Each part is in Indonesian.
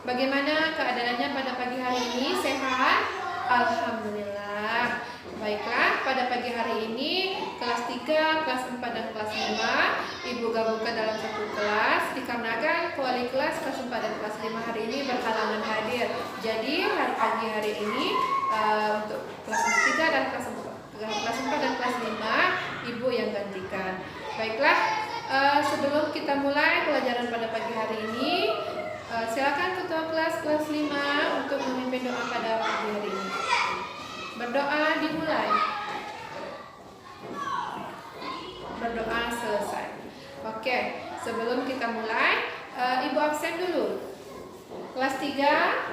Bagaimana keadaannya pada pagi hari ini? Sehat? Alhamdulillah. Baiklah, pada pagi hari ini kelas 3, kelas 4, dan kelas 5 Ibu gabungkan dalam satu kelas dikarenakan wali kelas 4 dan kelas 5 hari ini berhalangan hadir. Jadi pagi hari ini untuk kelas 3 dan kelas 4 dan kelas 5 Ibu yang gantikan. Baiklah, sebelum kita mulai pelajaran pada pagi hari ini, silakan ketua kelas 5 untuk memimpin doa pada pagi hari ini. Berdoa dimulai. Berdoa selesai. Oke, sebelum kita mulai, Ibu absen dulu. Kelas 3,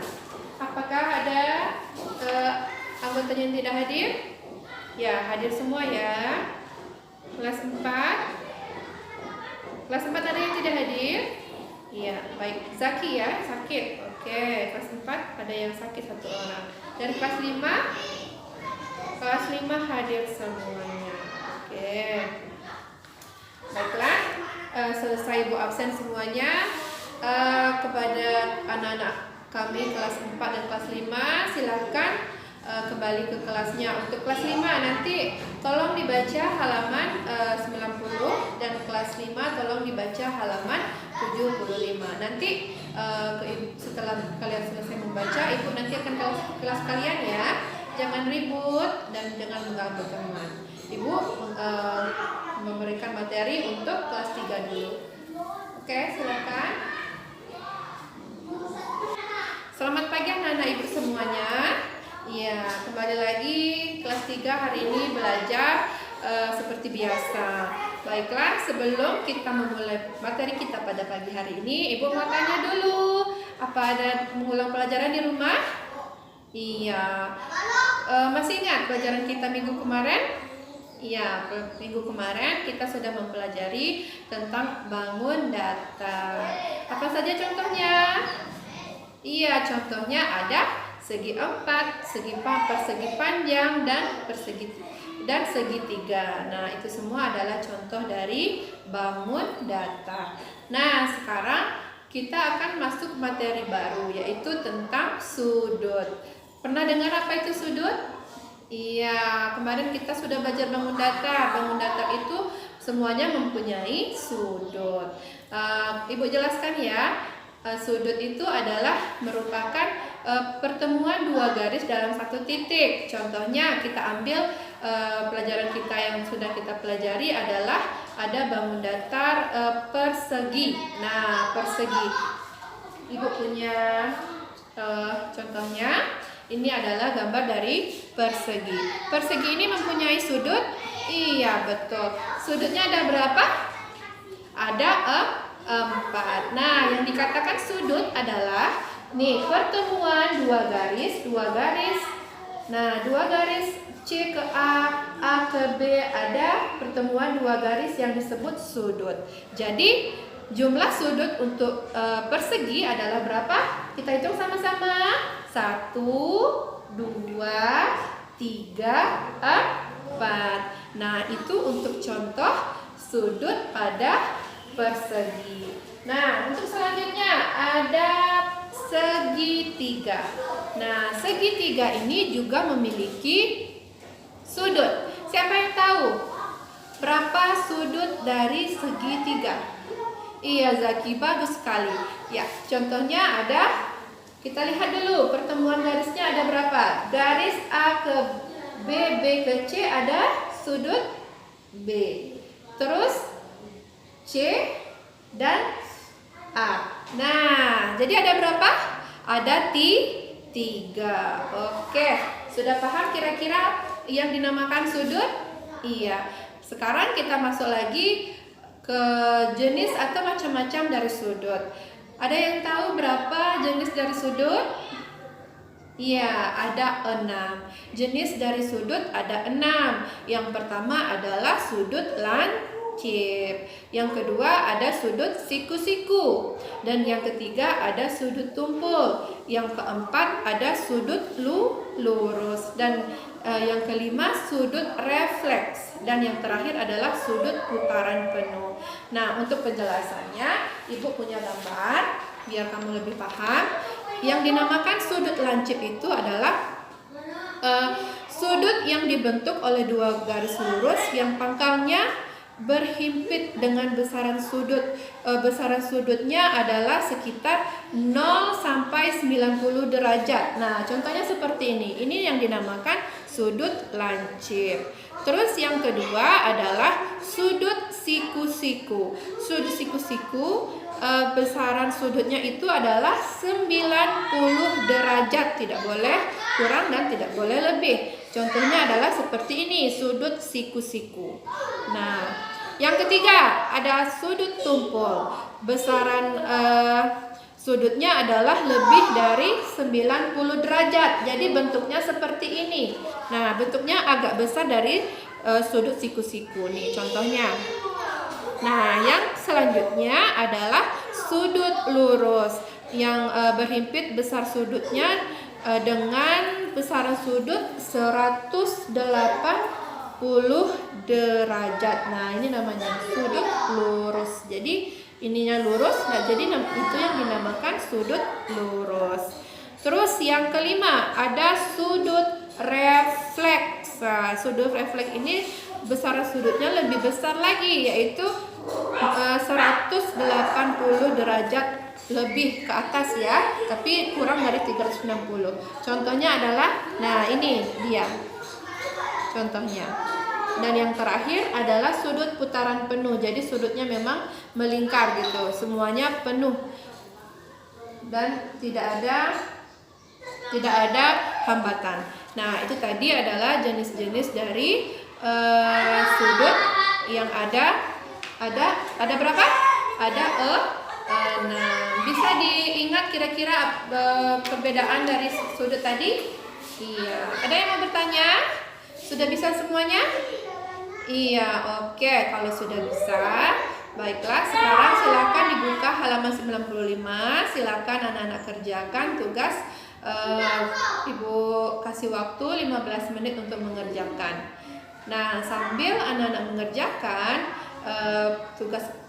apakah ada anggotanya yang tidak hadir? Ya, hadir semua ya. Kelas 4. Kelas 4 ada yang tidak hadir? Iya, baik. Zaki ya, sakit. Oke, kelas 4 ada yang sakit 1 orang. Dari kelas 5? Kelas 5 hadir semuanya. Oke. Baiklah, selesai Ibu absen semuanya. Kepada anak-anak kami kelas 4 dan kelas 5, silahkan kembali ke kelasnya. Untuk kelas 5 nanti tolong dibaca halaman 90 dan kelas 5 tolong dibaca halaman 75. Nanti setelah kalian selesai membaca, Ibu nanti akan ke kelas kalian ya. Jangan ribut dan jangan mengganggu teman. Ibu memberikan materi untuk kelas 3 dulu. Oke, silakan. Selamat pagi anak-anak Ibu semuanya. Ya, kembali lagi kelas 3 hari ini belajar seperti biasa. Baiklah, sebelum kita memulai materi kita pada pagi hari ini, Ibu mau tanya dulu, apa ada mengulang pelajaran di rumah? Iya. Masih ingat pelajaran kita minggu kemarin? Iya, minggu kemarin kita sudah mempelajari tentang bangun datar. Apa saja contohnya? Iya, contohnya ada segi 4, persegi panjang, dan segitiga. Nah, itu semua adalah contoh dari bangun datar. Nah, sekarang kita akan masuk materi baru, yaitu tentang sudut. Pernah dengar apa itu sudut? Iya, kemarin kita sudah belajar bangun datar. Bangun datar itu semuanya mempunyai sudut. Ibu jelaskan ya. Sudut itu adalah merupakan pertemuan 2 garis dalam 1 titik. Contohnya kita ambil pelajaran kita yang sudah kita pelajari adalah ada bangun datar persegi. Nah, persegi. Ibu punya contohnya. Ini adalah gambar dari persegi. Persegi ini mempunyai sudut? Iya, betul. Sudutnya ada berapa? Ada 4. Nah, yang dikatakan sudut adalah nih, pertemuan 2 garis. Nah, 2 garis C ke A ke B, ada pertemuan 2 garis yang disebut sudut. Jadi, jumlah sudut untuk persegi adalah berapa? Kita hitung sama-sama. 1, 2, 3, 4. Nah, itu untuk contoh sudut pada persegi. Nah, untuk selanjutnya ada segitiga. Nah, segitiga ini juga memiliki sudut. Siapa yang tahu berapa sudut dari segitiga? Iya, Zaki, bagus sekali. Ya, contohnya ada, kita lihat dulu pertemuan garisnya ada berapa? Garis A ke B, B ke C ada sudut B. Terus C dan A. Nah, jadi ada berapa? Ada 3. Oke, sudah paham kira-kira yang dinamakan sudut? Iya. Sekarang kita masuk lagi ke jenis atau macam-macam dari sudut. Ada yang tahu berapa jenis dari sudut? Iya, ada 6. Jenis dari sudut ada 6. Yang pertama adalah sudut lancip. Yang kedua ada sudut siku-siku. Dan yang ketiga ada sudut tumpul. Yang keempat ada sudut lurus. Dan yang kelima sudut refleks. Dan yang terakhir adalah sudut putaran penuh. Nah, untuk penjelasannya, Ibu punya gambar biar kamu lebih paham. Yang dinamakan sudut lancip itu adalah sudut yang dibentuk oleh dua garis lurus yang pangkalnya berhimpit dengan besaran sudut. Besaran sudutnya adalah sekitar 0 sampai 90 derajat. Nah, contohnya seperti ini. Ini yang dinamakan sudut lancip. Terus yang kedua adalah sudut siku-siku. Sudut siku-siku besaran sudutnya itu adalah 90 derajat, tidak boleh kurang dan tidak boleh lebih. Contohnya adalah seperti ini, sudut siku-siku. Nah, yang ketiga ada sudut tumpul. Besaran sudutnya adalah lebih dari 90 derajat. Jadi bentuknya seperti ini. Nah, bentuknya agak besar dari sudut siku-siku nih contohnya. Nah, yang selanjutnya adalah sudut lurus yang berhimpit besar sudutnya dengan besaran sudut 180 derajat. Nah, ini namanya sudut lurus. Jadi ininya lurus, nah jadi itu yang dinamakan sudut lurus. Terus yang kelima ada sudut refleks. Nah, sudut refleks ini besaran sudutnya lebih besar lagi, yaitu 180 derajat lebih ke atas ya, tapi kurang dari 360. Contohnya adalah, nah ini dia contohnya. Dan yang terakhir adalah sudut putaran penuh. Jadi sudutnya memang melingkar gitu, semuanya penuh dan tidak ada hambatan. Nah, itu tadi adalah jenis-jenis dari sudut yang ada berapa? Ada 6. Bisa diingat kira-kira perbedaan dari sudut tadi? Iya. Ada yang mau bertanya? Sudah bisa semuanya? Iya, oke. Kalau sudah bisa, baiklah. Sekarang silakan dibuka halaman 95. Silakan anak-anak kerjakan tugas. Ibu kasih waktu 15 menit untuk mengerjakan. Nah, sambil anak-anak mengerjakan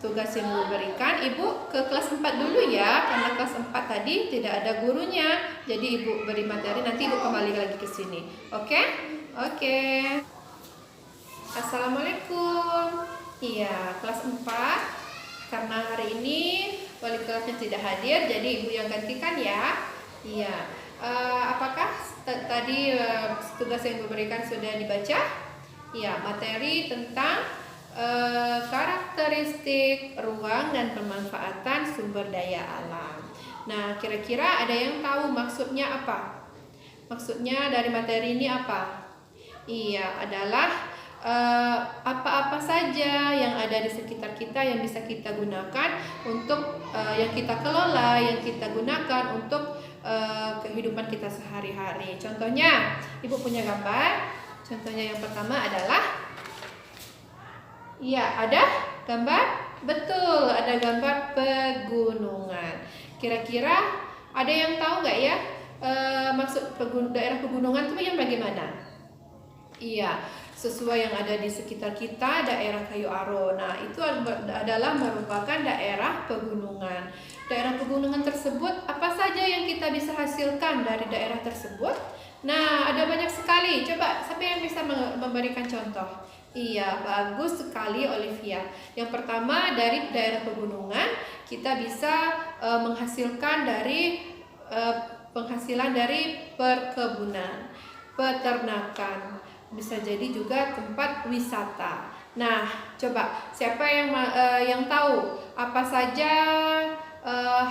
tugas yang Ibu berikan, Ibu ke kelas 4 dulu ya, karena kelas 4 tadi tidak ada gurunya. Jadi Ibu beri materi, nanti Ibu kembali lagi ke sini. Oke? Oke. Assalamualaikum. Iya, kelas 4. Karena hari ini wali kelasnya tidak hadir, jadi Ibu yang gantikan ya. Iya. Apakah tadi tugas yang Ibu berikan sudah dibaca? Ya, materi tentang karakteristik ruang dan pemanfaatan sumber daya alam. Nah, kira-kira ada yang tahu maksudnya apa? Maksudnya dari materi ini apa? Iya, adalah apa-apa saja yang ada di sekitar kita yang bisa kita gunakan untuk yang kita kelola, yang kita gunakan untuk kehidupan kita sehari-hari. Contohnya, Ibu punya gambar. Contohnya yang pertama adalah, iya, ada gambar? Betul, ada gambar pegunungan. Kira-kira ada yang tahu nggak ya maksud daerah pegunungan itu yang bagaimana? Iya, sesuai yang ada di sekitar kita, daerah Kayu Aro. Nah, itu adalah merupakan daerah pegunungan. Daerah pegunungan tersebut, apa saja yang kita bisa hasilkan dari daerah tersebut? Nah, ada banyak sekali. Coba, siapa yang bisa memberikan contoh? Iya, bagus sekali Olivia. Yang pertama, dari daerah pegunungan, kita bisa menghasilkan dari penghasilan dari perkebunan, peternakan. Bisa jadi juga tempat wisata. Nah, coba siapa yang tahu apa saja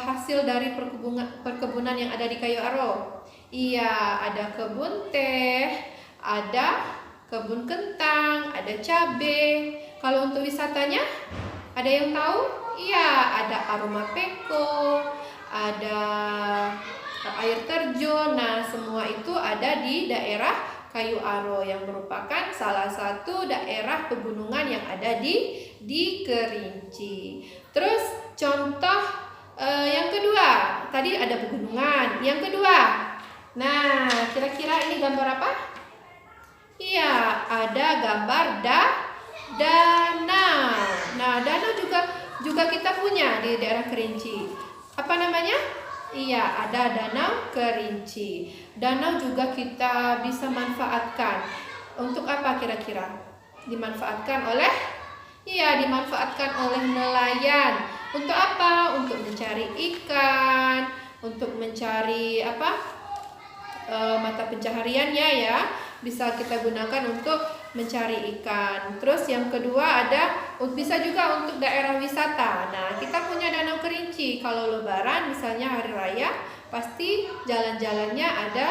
hasil dari perkebunan yang ada di Kayu Aro? Iya, ada kebun teh, ada kebun kentang, ada cabai. Kalau untuk wisatanya, ada yang tahu? Iya, ada aroma peko, ada air terjun. Nah, semua itu ada di daerah Kayu Aro yang merupakan salah satu daerah pegunungan yang ada di Kerinci. Terus contoh yang kedua, tadi ada pegunungan. Yang kedua, nah kira-kira ini gambar apa? Iya, ada gambar danau. Nah, danau juga kita punya di daerah Kerinci. Apa namanya? Iya, ada danau Kerinci. Danau juga kita bisa manfaatkan. Untuk apa kira-kira? Dimanfaatkan oleh? Iya, dimanfaatkan oleh nelayan. Untuk apa? Untuk mencari ikan, untuk mencari apa? Mata pencahariannya ya. Bisa kita gunakan untuk mencari ikan. Terus yang kedua ada bisa juga untuk daerah wisata. Nah, kita punya Danau Kerinci. Kalau Lebaran misalnya hari raya, pasti jalan-jalannya ada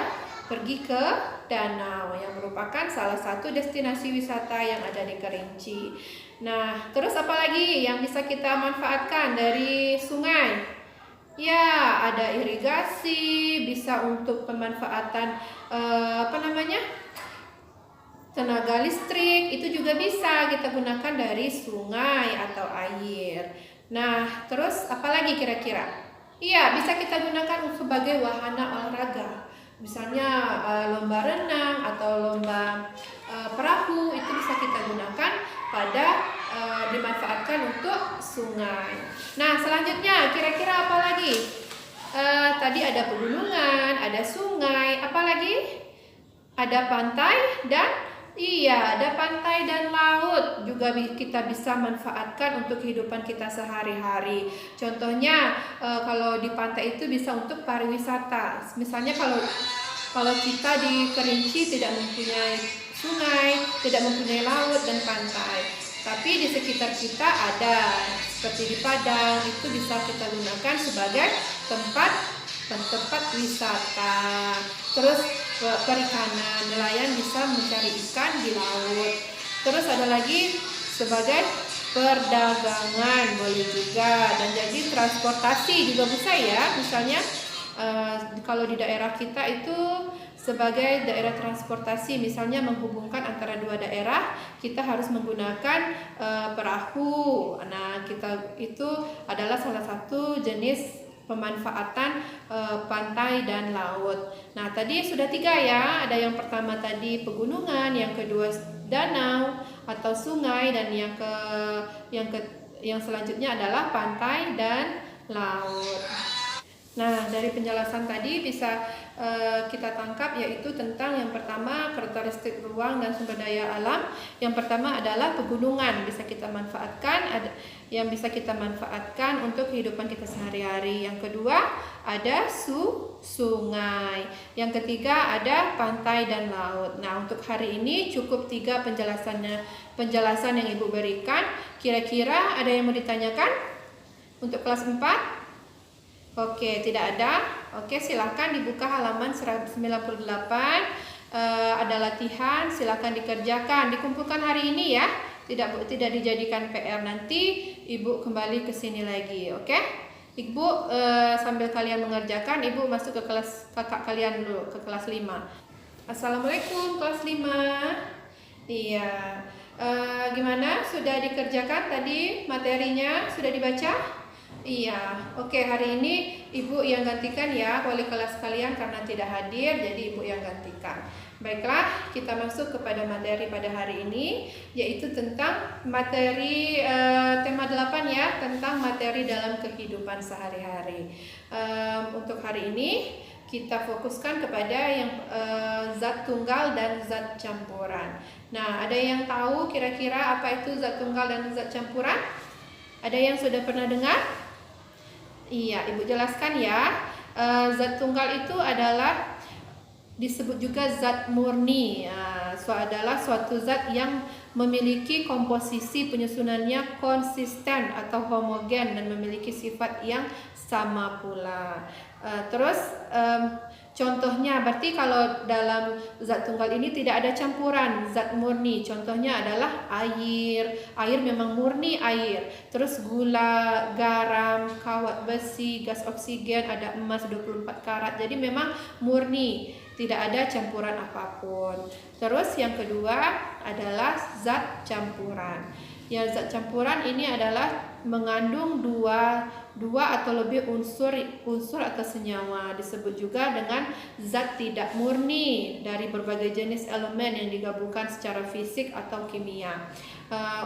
pergi ke danau yang merupakan salah satu destinasi wisata yang ada di Kerinci. Nah, terus apa lagi yang bisa kita manfaatkan dari sungai? Ya, ada irigasi, bisa untuk pemanfaatan tenaga listrik, itu juga bisa kita gunakan dari sungai atau air. Nah, terus apa lagi kira-kira? Iya, bisa kita gunakan sebagai wahana olahraga. Misalnya lomba renang atau lomba perahu, itu bisa kita gunakan pada dimanfaatkan untuk sungai. Nah, selanjutnya kira-kira apa lagi? Tadi ada pegunungan, ada sungai, apa lagi? Ada pantai dan ada pantai dan laut juga kita bisa manfaatkan untuk kehidupan kita sehari-hari. Contohnya kalau di pantai itu bisa untuk pariwisata. Misalnya kalau kita di Kerinci tidak mempunyai sungai, tidak mempunyai laut dan pantai, tapi di sekitar kita ada, seperti di Padang, itu bisa kita gunakan sebagai tempat wisata. Terus perikanan, nelayan bisa mencari ikan di laut. Terus ada lagi sebagai perdagangan boleh juga, dan jadi transportasi juga bisa ya. Misalnya kalau di daerah kita itu sebagai daerah transportasi, misalnya menghubungkan antara dua daerah, kita harus menggunakan perahu. Nah, kita itu adalah salah satu jenis pemanfaatan pantai dan laut. Nah, tadi sudah 3 ya. Ada yang pertama tadi pegunungan, yang kedua danau atau sungai, dan yang selanjutnya adalah pantai dan laut. Nah, dari penjelasan tadi bisa kita tangkap yaitu tentang yang pertama karakteristik ruang dan sumber daya alam. Yang pertama adalah pegunungan bisa kita manfaatkan, yang bisa kita manfaatkan untuk kehidupan kita sehari-hari. Yang kedua ada sungai. Yang ketiga ada pantai dan laut. Nah, untuk hari ini cukup 3 penjelasan yang Ibu berikan. Kira-kira ada yang mau ditanyakan untuk kelas 4? Oke, tidak ada. Oke, silakan dibuka halaman 198. Ada latihan, silakan dikerjakan. Dikumpulkan hari ini ya. Tidak dijadikan PR, nanti Ibu kembali ke sini lagi, oke? Ibu sambil kalian mengerjakan, Ibu masuk ke kelas kakak kalian dulu, ke kelas 5. Assalamualaikum kelas 5. Iya. Gimana? Sudah dikerjakan tadi materinya? Sudah dibaca? Iya, oke, hari ini Ibu yang gantikan ya, wali kelas kalian karena tidak hadir, jadi Ibu yang gantikan. Baiklah, kita masuk kepada materi pada hari ini, yaitu tentang materi tema 8 ya, tentang materi dalam kehidupan sehari-hari. Untuk hari ini kita fokuskan kepada yang zat tunggal dan zat campuran. Nah, ada yang tahu kira-kira apa itu zat tunggal dan zat campuran? Ada yang sudah pernah dengar? Iya, Ibu jelaskan ya. Zat tunggal itu adalah disebut juga zat murni. Adalah suatu zat yang memiliki komposisi penyusunannya konsisten atau homogen dan memiliki sifat yang sama pula. Terus contohnya, berarti kalau dalam zat tunggal ini tidak ada campuran, zat murni. Contohnya adalah air. Air memang murni air. Terus gula, garam, kawat besi, gas oksigen, ada emas 24 karat. Jadi memang murni, tidak ada campuran apapun. Terus yang kedua adalah zat campuran. Ya, zat campuran ini adalah mengandung dua atau lebih unsur atau senyawa. Disebut juga dengan zat tidak murni dari berbagai jenis elemen yang digabungkan secara fisik atau kimia.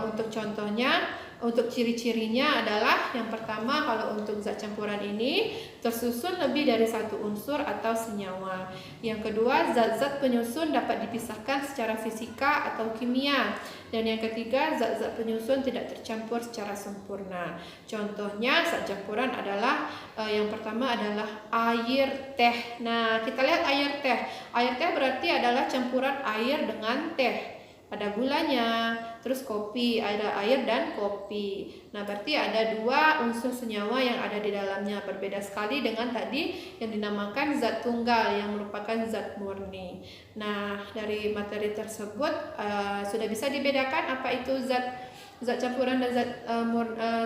Untuk contohnya, untuk ciri-cirinya adalah yang pertama, kalau untuk zat campuran ini tersusun lebih dari satu unsur atau senyawa. Yang kedua, zat-zat penyusun dapat dipisahkan secara fisika atau kimia. Dan yang ketiga, zat-zat penyusun tidak tercampur secara sempurna. Contohnya zat campuran adalah yang pertama adalah air teh. Nah, kita lihat air teh. Air teh berarti adalah campuran air dengan teh. Ada gulanya, terus kopi, ada air dan kopi. Nah, berarti ada dua unsur senyawa yang ada di dalamnya. Berbeda sekali dengan tadi yang dinamakan zat tunggal yang merupakan zat murni. Nah, dari materi tersebut sudah bisa dibedakan apa itu zat campuran dan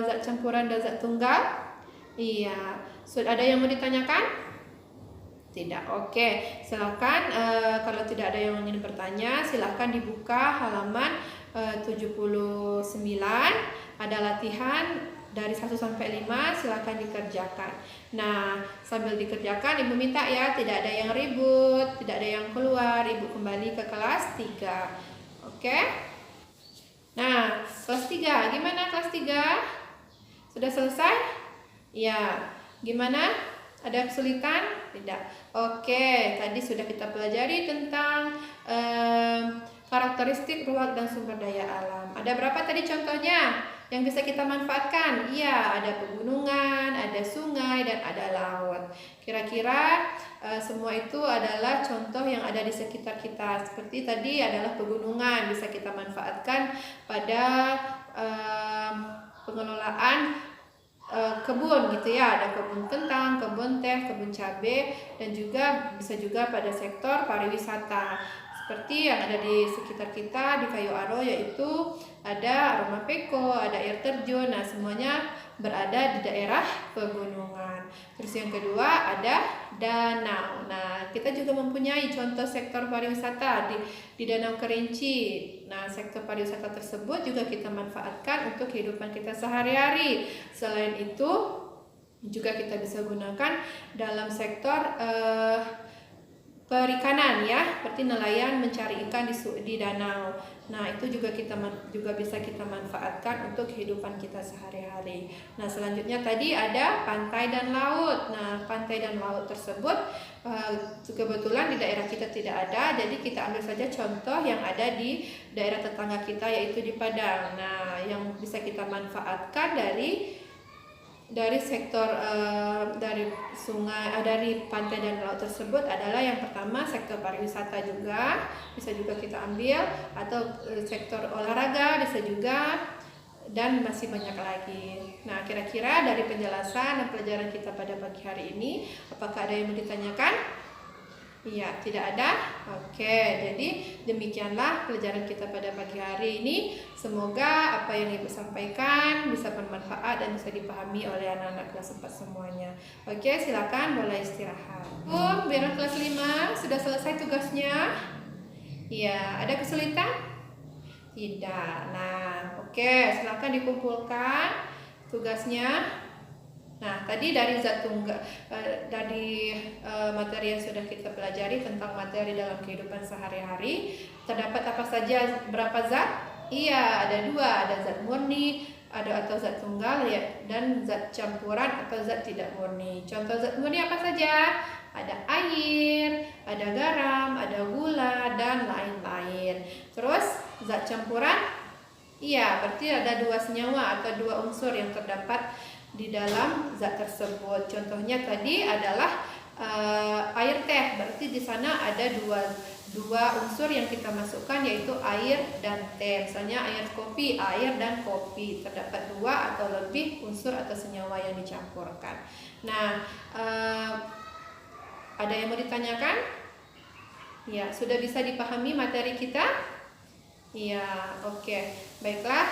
zat campuran dan zat tunggal? Iya. Sudah ada yang mau ditanyakan? Tidak. Oke, silakan kalau tidak ada yang ingin bertanya, silakan dibuka halaman 79. Ada latihan dari 1 sampai 5, silakan dikerjakan. Nah, sambil dikerjakan Ibu minta ya, tidak ada yang ribut, tidak ada yang keluar, Ibu kembali ke kelas 3. Oke? Nah, kelas 3, gimana kelas 3? Sudah selesai? Ya. Gimana? Ada kesulitan? Tidak. Oke, tadi sudah kita pelajari tentang karakteristik ruang dan sumber daya alam. Ada berapa tadi contohnya yang bisa kita manfaatkan? Iya, ada pegunungan, ada sungai, dan ada laut. Kira-kira semua itu adalah contoh yang ada di sekitar kita. Seperti tadi adalah pegunungan, bisa kita manfaatkan pada pengelolaan kebun gitu ya, ada kebun kentang, kebun teh, kebun cabai, dan juga bisa juga pada sektor pariwisata seperti yang ada di sekitar kita di Kayu Aro, yaitu ada Aroma Peko, ada air terjun. Nah, semuanya berada di daerah pegunungan. Terus yang kedua ada danau. Nah, kita juga mempunyai contoh sektor pariwisata di Danau Kerinci. Nah, sektor pariwisata tersebut juga kita manfaatkan untuk kehidupan kita sehari-hari. Selain itu juga kita bisa gunakan dalam sektor perikanan ya, seperti nelayan mencari ikan di danau. Nah, itu juga bisa kita manfaatkan untuk kehidupan kita sehari-hari. Nah, selanjutnya tadi ada pantai dan laut. Nah, pantai dan laut tersebut kebetulan di daerah kita tidak ada, jadi kita ambil saja contoh yang ada di daerah tetangga kita, yaitu di Padang. Nah, yang bisa kita manfaatkan dari sektor dari sungai, dari pantai dan laut tersebut adalah yang pertama sektor pariwisata, juga bisa juga kita ambil, atau sektor olahraga bisa juga, dan masih banyak lagi. Nah, kira-kira dari penjelasan dan pelajaran kita pada pagi hari ini, apakah ada yang mau ditanyakan? Iya, tidak ada? Oke, jadi demikianlah pelajaran kita pada pagi hari ini. Semoga apa yang Ibu sampaikan bisa bermanfaat dan bisa dipahami oleh anak-anak kelas 4 semuanya. Oke, silakan boleh istirahat. Biar kelas 5 sudah selesai tugasnya? Iya, ada kesulitan? Tidak. Nah, oke, silakan dikumpulkan tugasnya. Nah, tadi dari zat tunggal, dari materi yang sudah kita pelajari tentang materi dalam kehidupan sehari-hari, terdapat apa saja, berapa zat? Iya, ada 2, ada zat murni, atau zat tunggal ya, dan zat campuran atau zat tidak murni. Contoh zat murni apa saja? Ada air, ada garam, ada gula, dan lain-lain. Terus zat campuran? Iya, berarti ada 2 senyawa atau 2 unsur yang terdapat di dalam zat tersebut. Contohnya tadi adalah air teh, berarti di sana ada dua unsur yang kita masukkan, yaitu air dan teh. Misalnya air dan kopi, terdapat 2 atau lebih unsur atau senyawa yang dicampurkan. Nah, ada yang mau ditanyakan? Ya, sudah bisa dipahami materi kita? Iya, oke. Baiklah,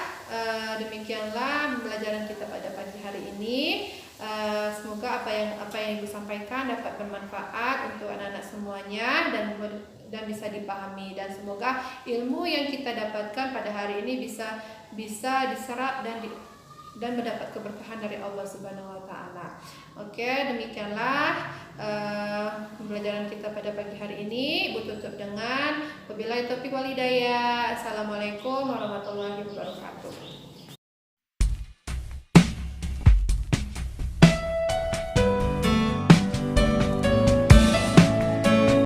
demikianlah pembelajaran kita pada pagi hari ini. Semoga apa yang Ibu sampaikan dapat bermanfaat untuk anak-anak semuanya dan bisa dipahami, dan semoga ilmu yang kita dapatkan pada hari ini bisa diserap dan mendapat keberkahan dari Allah Subhanahu wa taala. Oke, demikianlah pembelajaran kita pada pagi hari ini. Ibu tutup dengan wabillahi taufiq wal hidayah. Assalamualaikum warahmatullahi wabarakatuh.